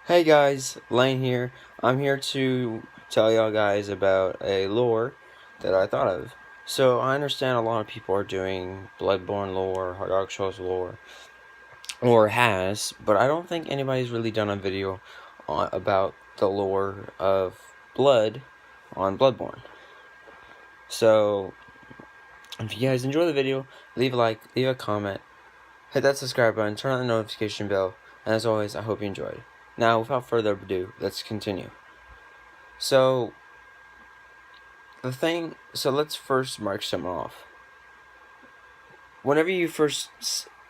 Hey guys, Lane here. I'm here to tell y'all guys about a lore that I thought of. So I understand a lot of people are doing Bloodborne lore, Dark Souls lore, or has, but I don't think anybody's really done a video about the lore of blood on Bloodborne. So if you guys enjoy the video, leave a like, leave a comment, hit that subscribe button, turn on the notification bell, and as always, I hope you enjoyed. Now, without further ado, let's continue. So let's first mark something off. Whenever you first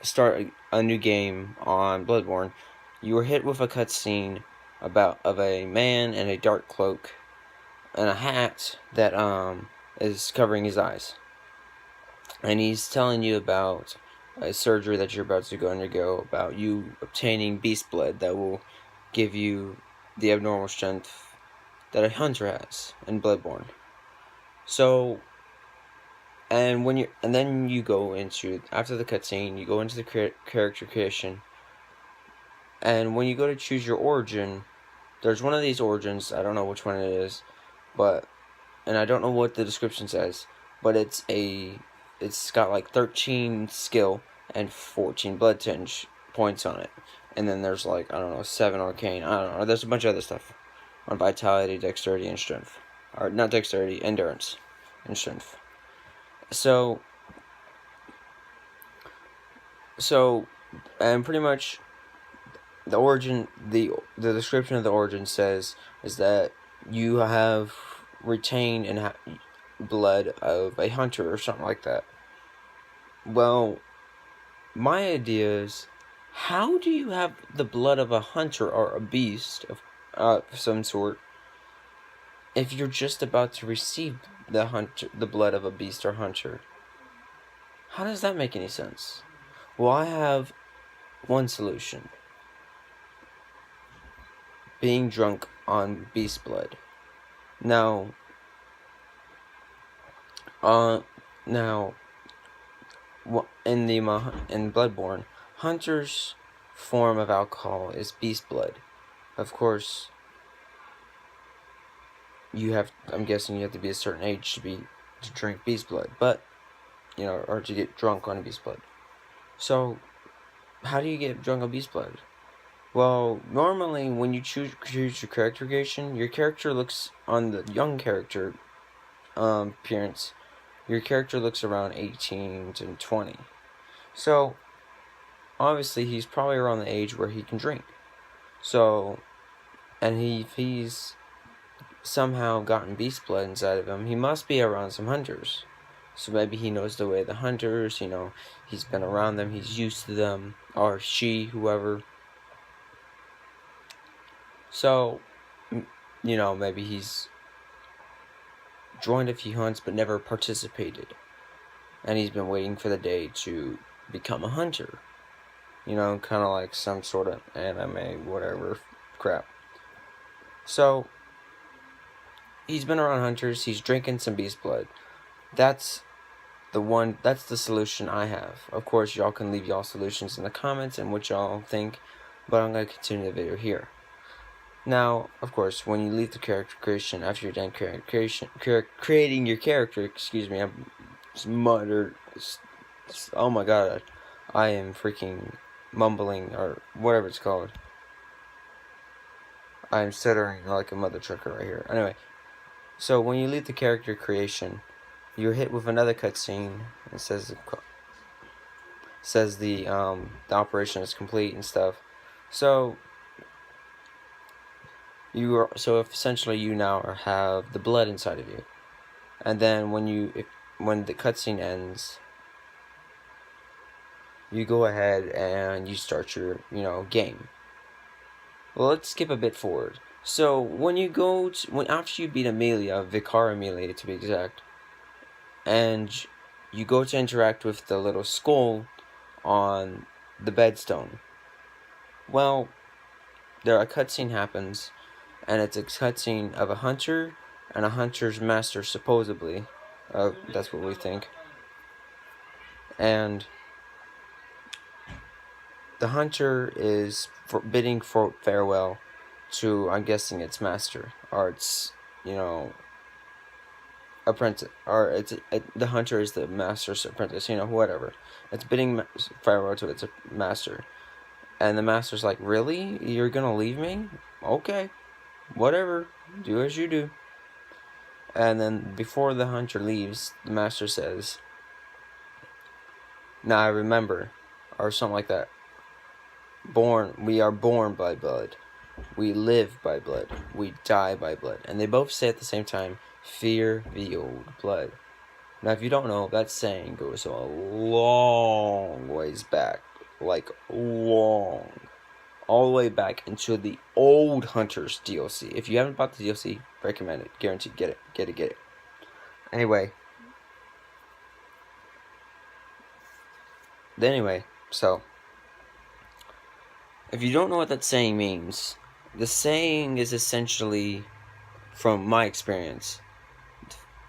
start a new game on Bloodborne, you are hit with a cutscene of a man in a dark cloak and a hat that is covering his eyes, and he's telling you about a surgery that you're about to go undergo, about you obtaining beast blood that will give you the abnormal strength that a hunter has in Bloodborne. So then you go into, after the cutscene, you go into the character creation, and when you go to choose your origin, there's one of these origins. I don't know which one it is, and I don't know what the description says, but it's got like 13 skill and 14 blood tinge points on it, and then there's like, I don't know, 7 arcane. I don't know. There's a bunch of other stuff on vitality, dexterity, and strength, or not dexterity, endurance, and strength. So, and pretty much the origin, the description of the origin says is that you have retained blood of a hunter or something like that. Well, my idea is, how do you have the blood of a hunter or a beast of some sort if you're just about to receive the blood of a beast or hunter? How does that make any sense? Well, I have one solution. Being drunk on beast blood. Now, now, in Bloodborne, Hunter's form of alcohol is beast blood. Of course, I'm guessing you have to be a certain age to drink beast blood, but or to get drunk on beast blood. So, how do you get drunk on beast blood? Well, normally when you choose your character creation, your character looks, on the young character appearance, your character looks around 18 to 20. So, obviously, he's probably around the age where he can drink. So, and if he's somehow gotten beast blood inside of him, he must be around some hunters. So maybe he knows the way of the hunters, he's been around them, he's used to them, or she, whoever. So, maybe he's joined a few hunts but never participated. And he's been waiting for the day to become a hunter. Kind of like some sort of anime, whatever crap. So, he's been around hunters, he's drinking some beast blood. That's the solution I have. Of course, y'all can leave y'all solutions in the comments and what y'all think, but I'm going to continue the video here. Now, of course, when you leave the character creation, after you're done creating your character, I'm muttered. Oh my god, I am freaking mumbling, or whatever it's called. I am stuttering like a mother trucker right here. Anyway, so when you leave the character creation, you're hit with another cutscene. It says the operation is complete and stuff. So essentially you now have the blood inside of you, and then when the cutscene ends, you go ahead and you start your game. Well, let's skip a bit forward. So when after you beat Amelia, Vicar Amelia to be exact, and you go to interact with the little skull on the bedstone, well, a cutscene happens, and it's a cutscene of a hunter and a hunter's master, supposedly. That's what we think. And the hunter is bidding for farewell to, I'm guessing, its master, or its, apprentice, or the hunter is the master's apprentice, whatever. It's bidding farewell to its master. And the master's like, really? You're gonna leave me? Okay, whatever. Do as you do. And then before the hunter leaves, the master says, now I remember, or something like that. We are born by blood. We live by blood. We die by blood. And they both say at the same time, fear the old blood. Now, if you don't know, that saying goes a long ways back. Like, long. All the way back into the old Hunters DLC. If you haven't bought the DLC, recommend it. Guaranteed, get it. Anyway, so, if you don't know what that saying means, the saying is essentially, from my experience,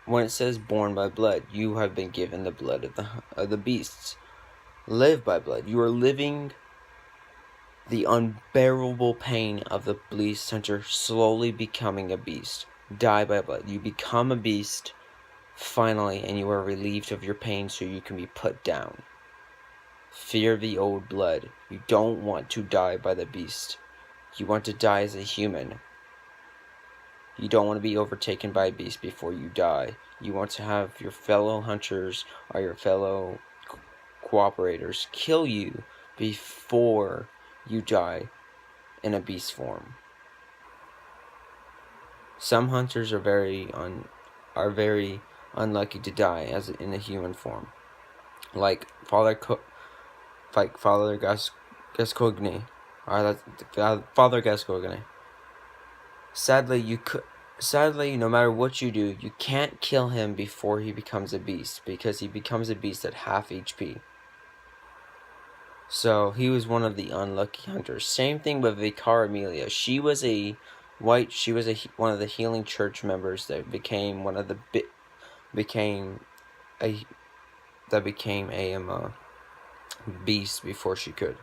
when it says born by blood, you have been given the blood of the beasts. Live by blood. You are living the unbearable pain of the beast hunter slowly becoming a beast. Die by blood. You become a beast, finally, and you are relieved of your pain so you can be put down. Fear the old blood. You don't want to die by the beast. You want to die as a human. You don't want to be overtaken by a beast before you die. You want to have your fellow hunters or your fellow cooperators kill you before you die in a beast form. Some hunters are very unlucky to die as in a human form, like Father Gascoigne, Father Gascoigne. Sadly, no matter what you do, you can't kill him before he becomes a beast, because he becomes a beast at half HP. So he was one of the unlucky hunters. Same thing with Vicar Amelia. She was one of the healing church members that became a beast before she could.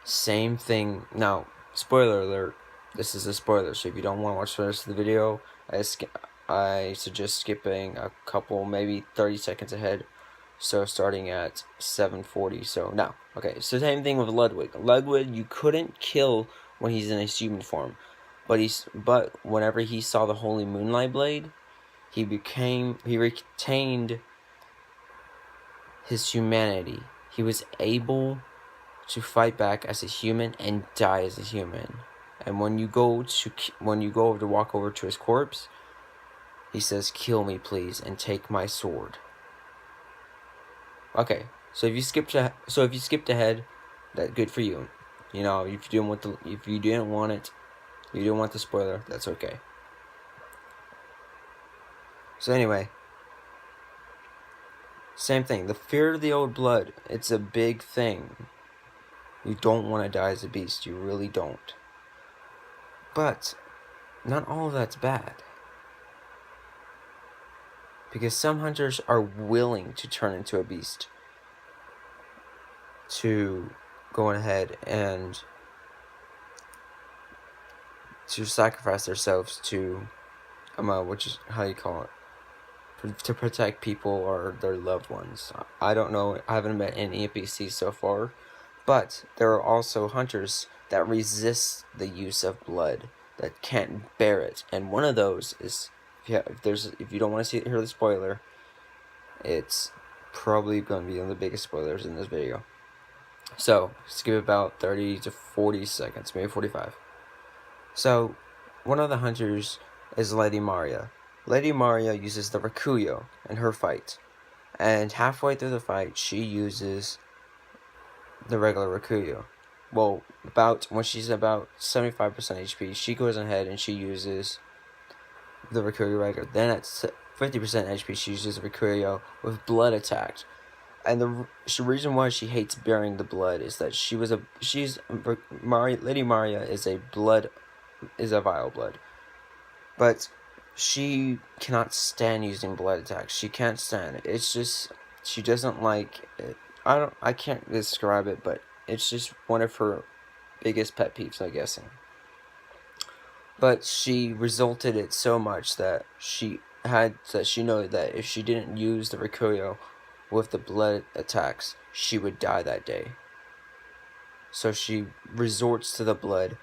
Same thing. Now, spoiler alert. This is a spoiler, so if you don't want to watch the rest of the video, I suggest skipping a couple, maybe 30 seconds ahead. So starting at 7:40. So now, okay. So same thing with Ludwig. Ludwig, you couldn't kill when he's in his human form, but whenever he saw the Holy Moonlight Blade, he retained his humanity. He was able to fight back as a human and die as a human. And when you go over to walk over to his corpse, he says, "Kill me, please, and take my sword." Okay, so if you skipped ahead, that good for you. If you didn't want the spoiler, that's okay. So anyway, same thing. The fear of the old blood, it's a big thing. You don't want to die as a beast. You really don't. But not all of that's bad. Because some hunters are willing to turn into a beast to go ahead and to sacrifice themselves to, which is, how do you call it? To protect people or their loved ones. I don't know. I haven't met any NPCs so far. But there are also hunters that resist the use of blood, that can't bear it. And one of those is, if you don't want to hear the spoiler, it's probably going to be one of the biggest spoilers in this video. So, skip about 30 to 40 seconds, maybe 45. So, one of the hunters is Lady Maria. Lady Maria uses the Rakuyo in her fight. And halfway through the fight, she uses the regular Rakuyo. Well, when she's about 75% HP, she goes ahead and she uses the Rakuyo regular. Then at 50% HP, she uses the with blood attack. And the reason why she hates bearing the blood is that Lady Maria is a vile blood. But she cannot stand using blood attacks. She can't stand it. It's just, she doesn't like it. I can't describe it, but it's just one of her biggest pet peeves, I'm guessing. But she resulted it so much that she knew that if she didn't use the Rikuyo with the blood attacks, she would die that day. So she resorts to the blood.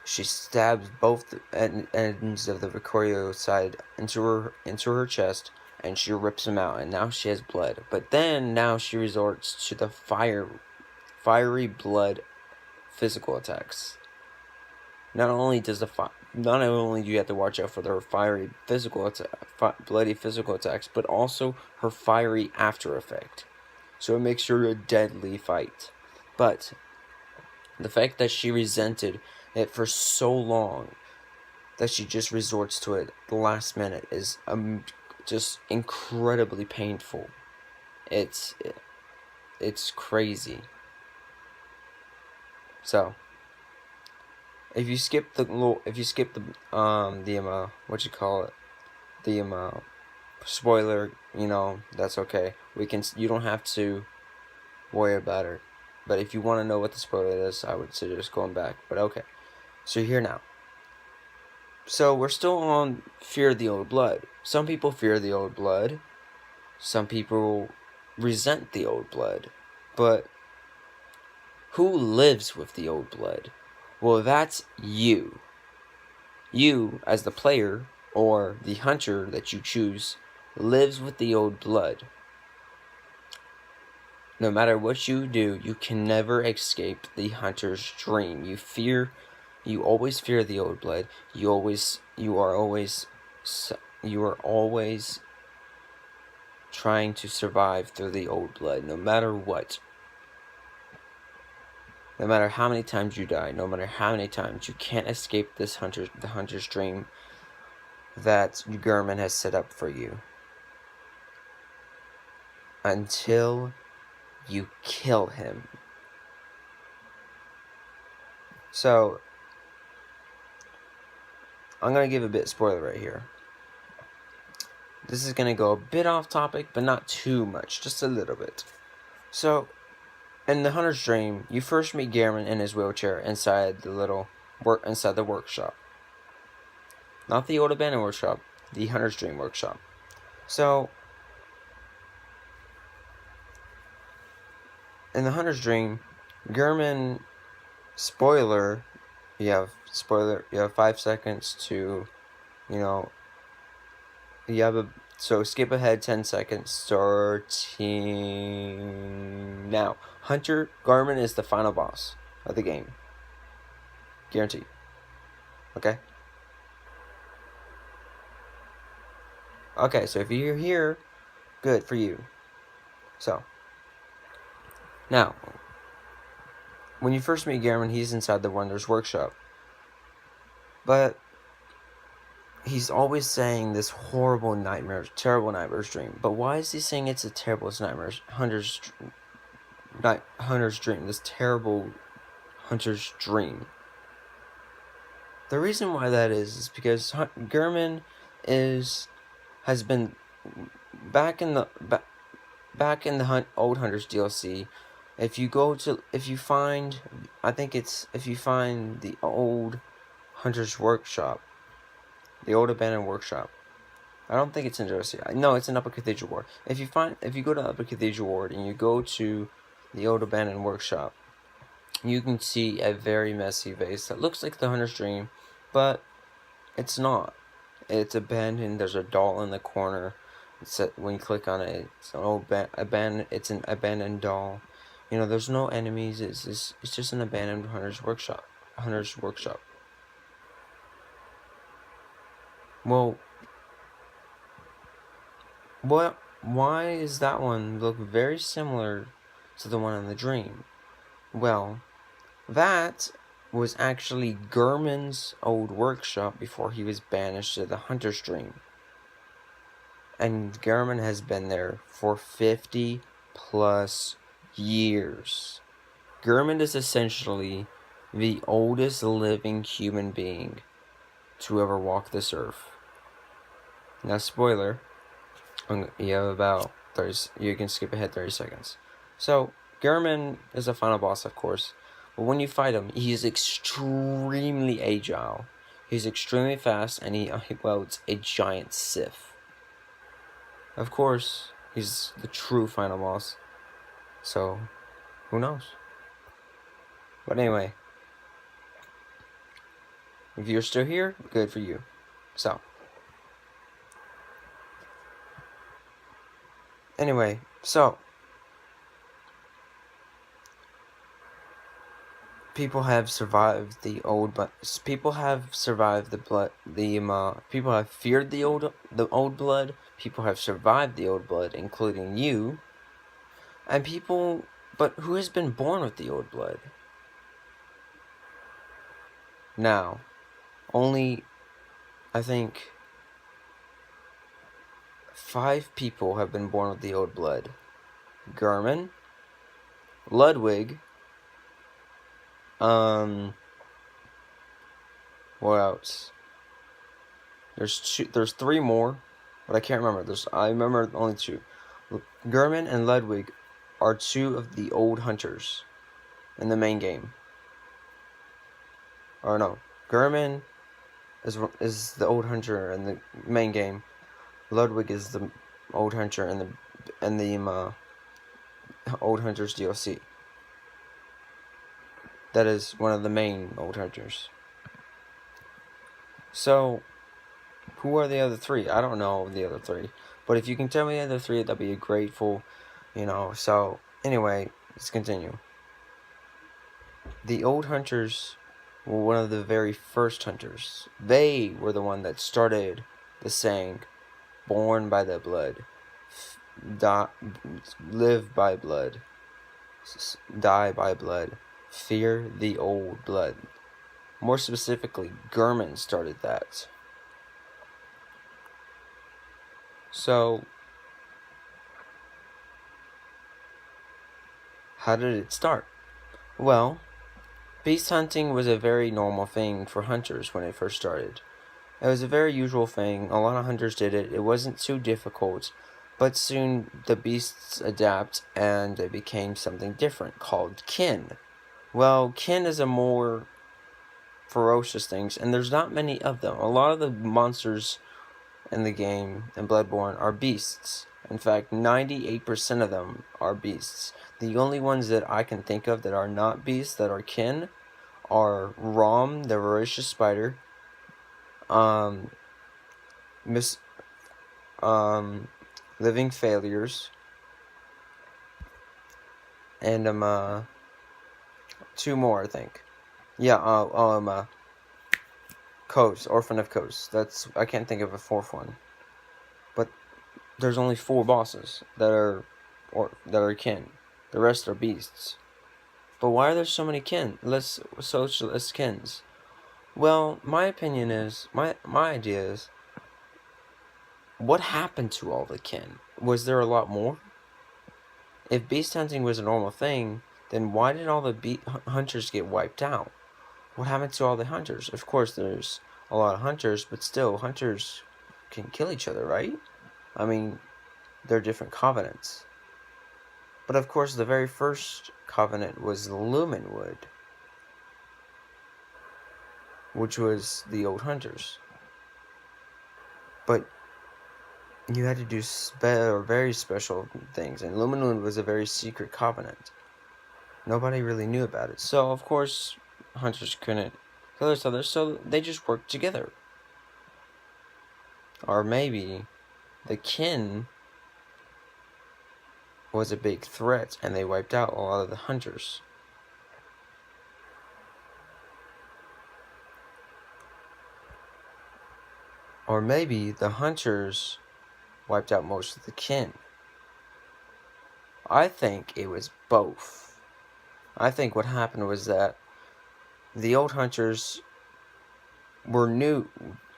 She stabs both ends of the Rikuyo side into her chest, and she rips them out. And now she has blood. But then now she resorts to the fiery blood physical attacks. Not only do you have to watch out for her fiery bloody physical attacks, but also her fiery after effect. So it makes her a deadly fight. But the fact that she resented it for so long that she just resorts to it the last minute is just incredibly painful. It's crazy. So if you skip the spoiler, that's okay. You don't have to worry about it. But if you want to know what the spoiler is, I would suggest going back. But okay, so you're here now. So we're still on Fear of the Old Blood. Some people fear the Old Blood. Some people resent the Old Blood. But who lives with the Old Blood? Well, that's you. You, as the player, or the hunter that you choose, lives with the Old Blood. No matter what you do, you can never escape the hunter's dream. You always fear the Old Blood. You are always trying to survive through the Old Blood, no matter what. No matter how many times you die, no matter how many times, you can't escape the hunter's dream that Gurman has set up for you. Until you kill him. So, I'm going to give a bit of spoiler right here. This is going to go a bit off topic, but not too much, just a little bit. So, in the Hunter's Dream, you first meet Gehrman in his wheelchair inside the workshop. Not the old abandoned workshop, the Hunter's Dream workshop. So, in the Hunter's Dream, Gehrman, you have 5 seconds to, so skip ahead 10 seconds, starting now. Hunter Garmin is the final boss of the game. Guaranteed. Okay? Okay, so if you're here, good for you. So, now, when you first meet Garmin, he's inside the Wonders workshop. But he's always saying this terrible nightmare's dream. But why is he saying it's a terrible hunter's dream? This terrible hunter's dream. The reason why that is because Gurman has been back in the old Hunters DLC. If you find the old Hunter's workshop, the old abandoned workshop. I don't think it's in Jersey. No, it's in Upper Cathedral Ward. If you go to Upper Cathedral Ward and you go to the old abandoned workshop, you can see a very messy vase that looks like the Hunter's Dream, but it's not. It's abandoned. There's a doll in the corner. When you click on it, it's an old It's an abandoned doll. There's no enemies. It's just an abandoned Hunter's workshop. Well, why does that one look very similar to the one in the dream? Well, that was actually Gurman's old workshop before he was banished to the Hunter's Dream. And Gurman has been there for 50 plus years. Gurman is essentially the oldest living human being to ever walk this earth. Now, spoiler, you have about 30, you can skip ahead 30 seconds. So, Gurman is the final boss, of course, but when you fight him, he is extremely agile. He's extremely fast, and he wields a giant scythe. Of course, he's the true final boss. So, who knows? But anyway, if you're still here, good for you. So, anyway, people have survived the old, but people have survived the blood. People have feared the old blood. People have survived the old blood, including you. And people, but who has been born with the old blood? Now, only, I think, 5 people have been born with the old blood. German, Ludwig, what else? There's 3 more, but I can't remember. I remember only 2. German and Ludwig are 2 of the old hunters in the main game. Or no, German is the old hunter in the main game. Ludwig is the old hunter in the old hunters DLC. That is one of the main old hunters. So, who are the other 3? I don't know the other 3. But if you can tell me the other 3, that'd be grateful. So, anyway, let's continue. The old hunters were one of the very first hunters. They were the one that started the saying, born by the blood, live by blood, die by blood, fear the old blood. More specifically, German started that. So, how did it start? Well, beast hunting was a very normal thing for hunters when it first started. It was a very usual thing. A lot of hunters did it. It wasn't too difficult, but soon the beasts adapt and they became something different called kin. Well, kin is a more ferocious thing, and there's not many of them. A lot of the monsters in the game in Bloodborne are beasts. In fact, 98% of them are beasts. The only ones that I can think of that are not beasts, that are kin, are Rom, the voracious spider, living failures, and 2 more, I think. Yeah, Coast, Orphan of Coast. I can't think of a 4th one. But there's only 4 bosses that are kin. The rest are beasts. But why are there so many kin? Less kins. Well, my opinion is, my idea is, what happened to all the kin? Was there a lot more? If beast hunting was a normal thing, then why did all the hunters get wiped out? What happened to all the hunters? Of course, there's a lot of hunters, but still, hunters can kill each other, right? I mean, they're different covenants. But of course, the very first covenant was Lumenwood, which was the old hunters. But you had to do very special things, and Lumenwood was a very secret covenant. Nobody really knew about it. So, of course, hunters couldn't kill each other, so they just worked together. Or maybe the kin was a big threat, and they wiped out a lot of the hunters. Or maybe the hunters wiped out most of the kin. I think it was both. I think what happened was that the old hunters were new.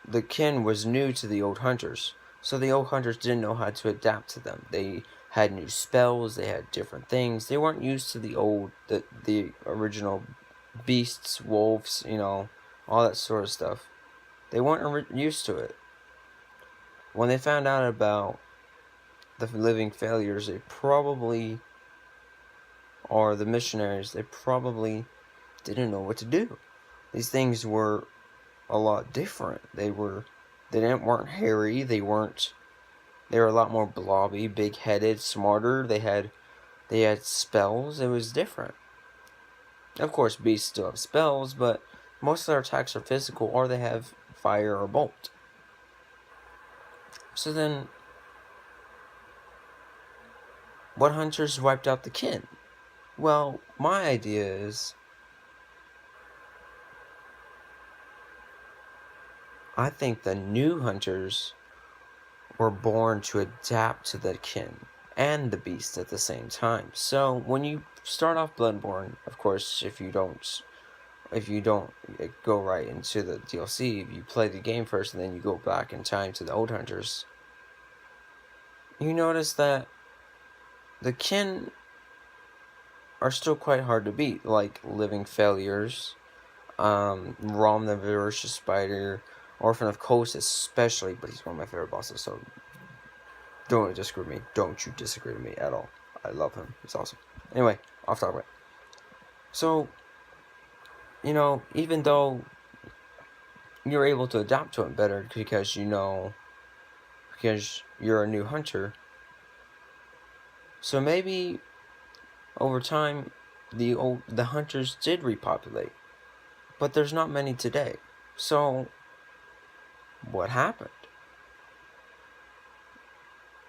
The kin was new to the old hunters, so the old hunters didn't know how to adapt to them. They had new spells, they had different things. They weren't used to the original beasts, wolves, all that sort of stuff. They weren't used to it. When they found out about the living failures, they probably, or the missionaries, they probably didn't know what to do. These things were a lot different. They weren't hairy. They were a lot more blobby, big-headed, smarter. They had spells. It was different. Of course, beasts still have spells, but most of their attacks are physical, or they have fire or bolt. So then, what hunters wiped out the kin? Well, my idea is, I think the new hunters were born to adapt to the kin and the beast at the same time. So when you start off Bloodborne, of course, if you don't go right into the DLC, you play the game first and then you go back in time to the old hunters, you notice that the kin are still quite hard to beat, like Living Failures, Rom the Voracious Spider, Orphan of Kos especially, but he's one of my favorite bosses, so don't disagree with me. Don't you disagree with me at all. I love him. He's awesome. Anyway, off topic. So, even though you're able to adapt to him better because you're a new hunter, so maybe over time the hunters did repopulate, but there's not many today. So what happened?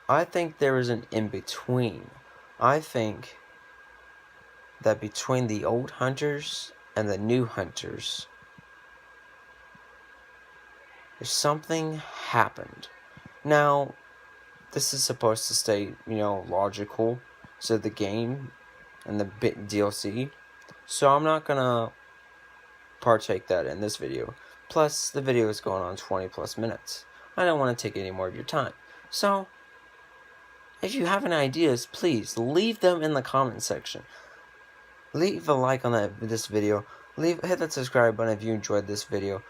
I think there is an in-between. I think that between the old hunters and the new hunters, something happened. Now, this is supposed to stay, logical to the game and the bit DLC, so I'm not gonna partake that in this video. Plus, the video is going on 20 plus minutes. I don't want to take any more of your time. So, if you have any ideas, please leave them in the comment section. Leave a like on this video. Hit that subscribe button if you enjoyed this video.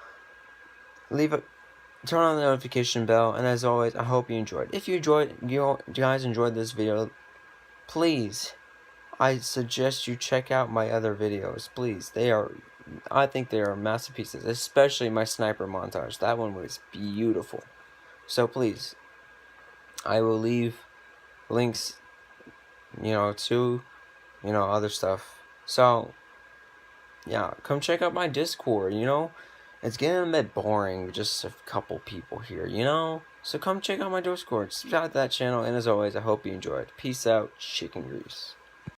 Turn on the notification bell, and as always, I hope you enjoyed. If you guys enjoyed this video, please, I suggest you check out my other videos. Please, I think they are masterpieces, especially my sniper montage. That one was beautiful. So please, I will leave links, to, other stuff. So, yeah, come check out my Discord, It's getting a bit boring with just a couple people here, So come check out my Discord, subscribe to that channel, and as always, I hope you enjoyed. Peace out, chicken grease.